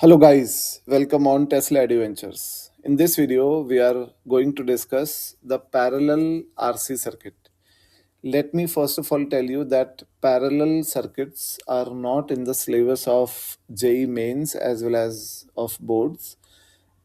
Hello guys, welcome on Tesla Adventures. In this video, we are going to discuss the parallel RC circuit. Let me first of all tell you that parallel circuits are not in the syllabus of JEE mains as well as of boards,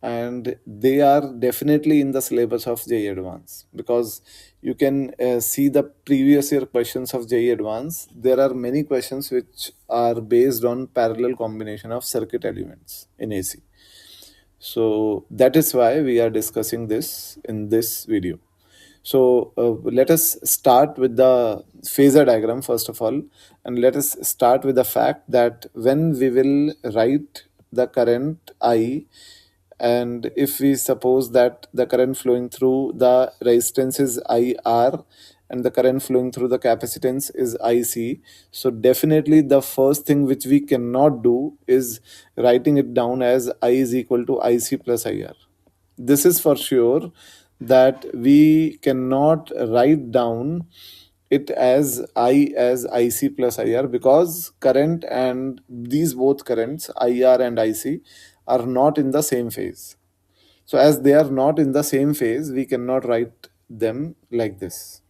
and they are definitely in the syllabus of JEE Advance because you can see the previous year questions of JEE Advance. There are many questions which are based on parallel combination of circuit elements in AC. So that is why we are discussing this in this video. So let us start with the phasor diagram first of all, and let us start with the fact that when we will write the current I, and if we suppose that the current flowing through the resistance is IR and the current flowing through the capacitance is IC, so definitely the first thing which we cannot do is writing it down as I is equal to IC plus IR. This is for sure that we cannot write down it as I as IC plus IR because current and these both currents IR and IC are not in the same phase. So as they are not in the same phase, we cannot write them like this.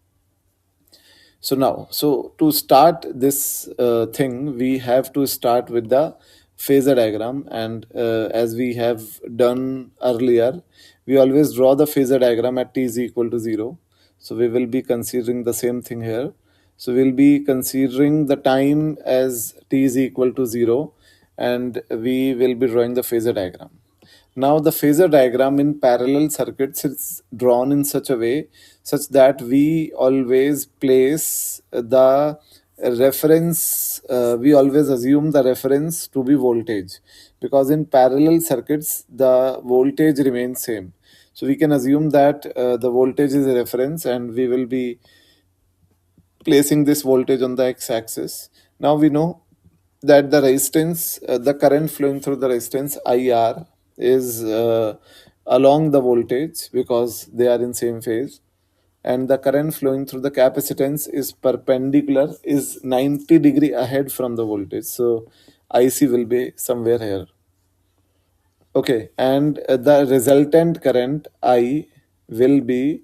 So to start this thing, we have to start with the phasor diagram, and as we have done earlier, we always draw the phasor diagram at t is equal to 0. So we will be considering the same thing here. So we'll be considering the time as t is equal to 0, and we will be drawing the phasor diagram. Now the phasor diagram in parallel circuits is drawn in such a way such that we always place the reference, we always assume the reference to be voltage, because in parallel circuits the voltage remains same. So we can assume that the voltage is a reference, and we will be placing this voltage on the x-axis. Now we know that the resistance, the current flowing through the resistance IR is along the voltage because they are in same phase, and the current flowing through the capacitance is perpendicular, is 90-degree ahead from the voltage. So IC will be somewhere here. Okay, and the resultant current I will be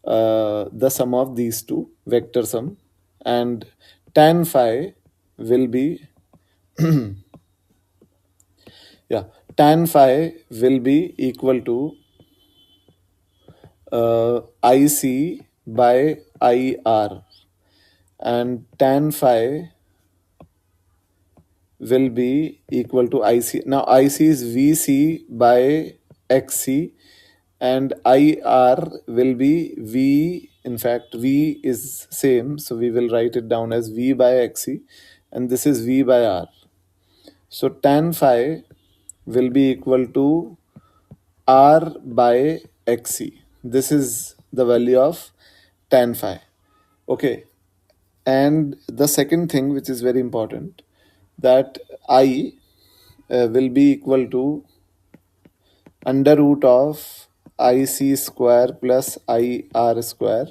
the sum of these two, vector sum, and tan phi will be yeah, tan phi will be equal to IC by IR, and tan phi will be equal to IC. Now IC is VC by XC, and IR will be V. In fact, V is same, so we will write it down as V by XC, and this is V by R. So tan phi will be equal to R by XC. This is the value of tan phi. Okay, and the second thing which is very important, that I will be equal to under root of IC square plus IR square,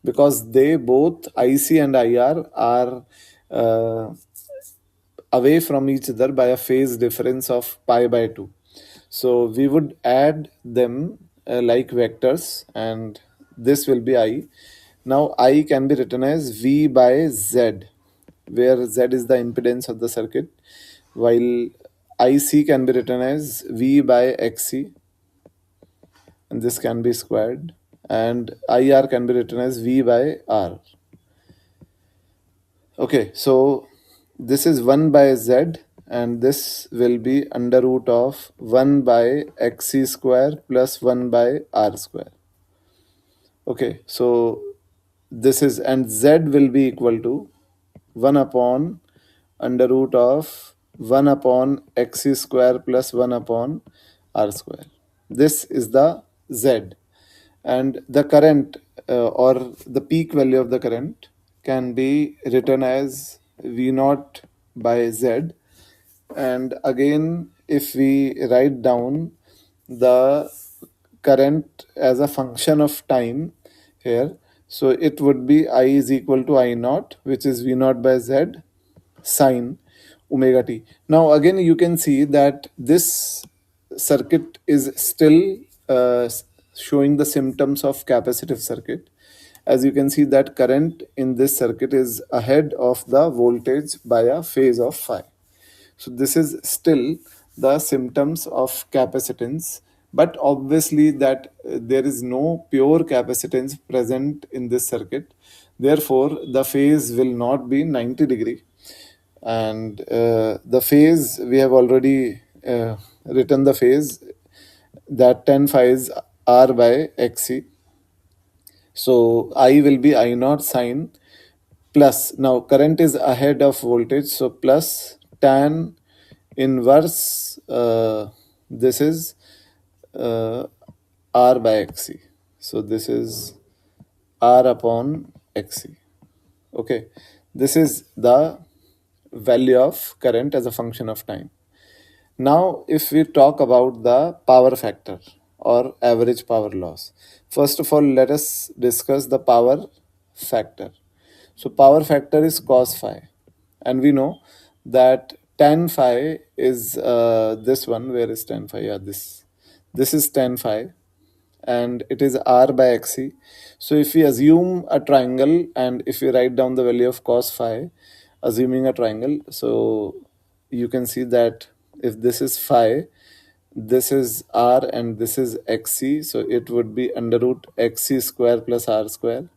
because they both IC and IR are away from each other by a phase difference of pi by 2. So we would add them like vectors, and this will be I. Now I can be written as V by Z, where Z is the impedance of the circuit, while IC can be written as V by XC, and this can be squared, and IR can be written as V by R. Okay, so this is 1 by Z, and this will be under root of 1 by XC square plus 1 by R square. Okay, so this is, and Z will be equal to 1 upon under root of 1 upon XC square plus 1 upon R square. This is the Z, and the current or the peak value of the current can be written as V naught by Z. And again, if we write down the current as a function of time here, so it would be I is equal to I naught, which is V naught by Z, sine omega t. Now again you can see that this circuit is still showing the symptoms of capacitive circuit. As you can see that current in this circuit is ahead of the voltage by a phase of phi. So this is still the symptoms of capacitance, but obviously that there is no pure capacitance present in this circuit. Therefore, the phase will not be 90-degree. And the phase, we have already written the phase, that 10 phi is R by XC. So I will be I naught sine plus, now current is ahead of voltage, so plus tan inverse, this is uh, R by XC. So this is R upon XC. Okay, this is the value of current as a function of time. Now, if we talk about the power factor or average power loss, first of all, let us discuss the power factor. So, power factor is cos phi, and we know that tan phi is this one. Where is tan phi? Yeah, this is tan phi, and it is R by XC. So if we assume a triangle and if we write down the value of cos phi, assuming a triangle, so you can see that if this is phi, this is R and this is XC, so it would be under root XC square plus R square.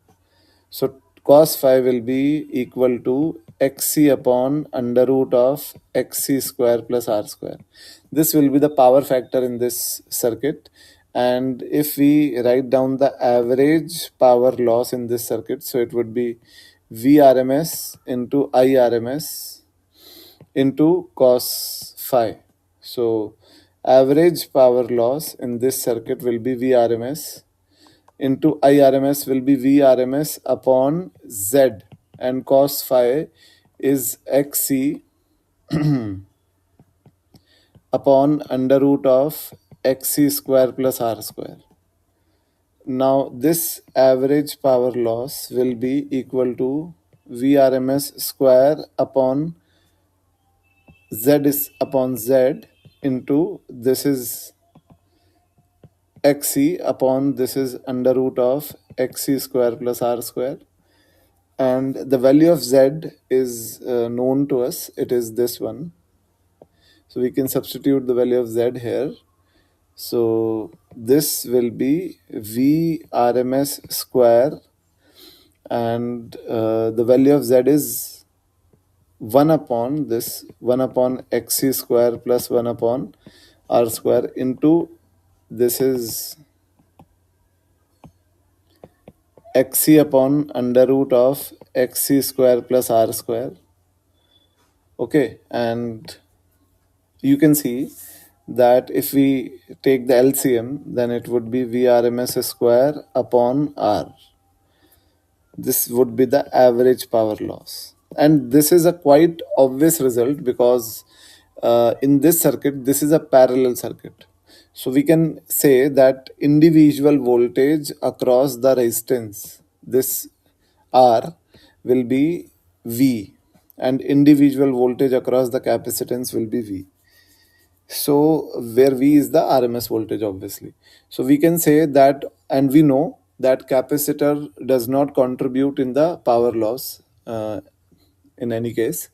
So cos phi will be equal to xc upon under root of xc square plus r square. This will be the power factor in this circuit. And if we write down the average power loss in this circuit, so it would be Vrms into Irms into cos phi. So average power loss in this circuit will be Vrms into Irms will be Vrms upon Z, and cos phi is Xc upon under root of Xc square plus R square. Now this average power loss will be equal to Vrms square upon Z is upon Z into this is Xc upon this is under root of Xc square plus R square, and the value of Z is known to us. It is this one, so we can substitute the value of Z here. So this will be Vrms square, and the value of Z is 1 upon this 1 upon Xc square plus 1 upon R square into this is Xc upon under root of Xc square plus R square. Okay, and you can see that if we take the LCM, then it would be Vrms square upon R. This would be the average power loss. And this is a quite obvious result because in this circuit, this is a parallel circuit. So we can say that individual voltage across the resistance, this R, will be V, and individual voltage across the capacitance will be V. So where V is the RMS voltage, obviously. So we can say that, and we know that capacitor does not contribute in the power loss in any case,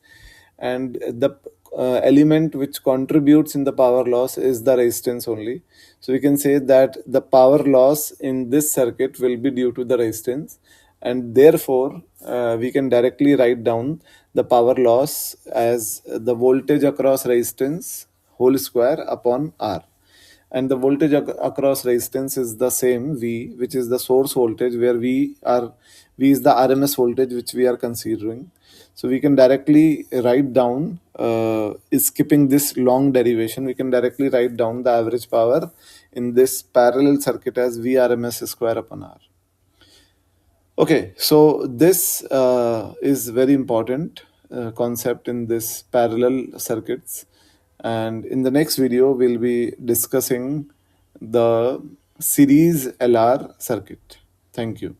and the element which contributes in the power loss is the resistance only. So we can say that the power loss in this circuit will be due to the resistance, and therefore we can directly write down the power loss as the voltage across resistance whole square upon R. And the voltage across resistance is the same V, which is the source voltage, where V is the RMS voltage which we are considering. So we can directly write down, skipping this long derivation, we can directly write down the average power in this parallel circuit as Vrms square upon R. Okay, so this is very important concept in this parallel circuits, and in the next video we'll be discussing the series LR circuit. Thank you.